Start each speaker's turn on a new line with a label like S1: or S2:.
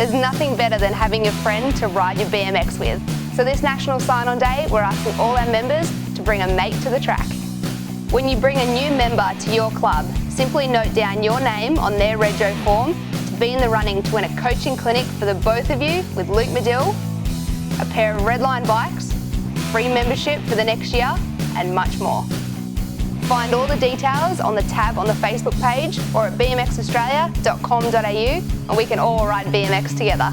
S1: There's nothing better than having a friend to ride your BMX with. So this National Sign-On Day, we're asking all our members to bring a mate to the track. When you bring a new member to your club, simply note down your name on their rego form to be in the running to win a coaching clinic for the both of you with Luke Medill, a pair of Redline bikes, free membership for the next year, and much more. Find all the details on the tab on the Facebook page or at bmxaustralia.com.au, and we can all ride BMX together.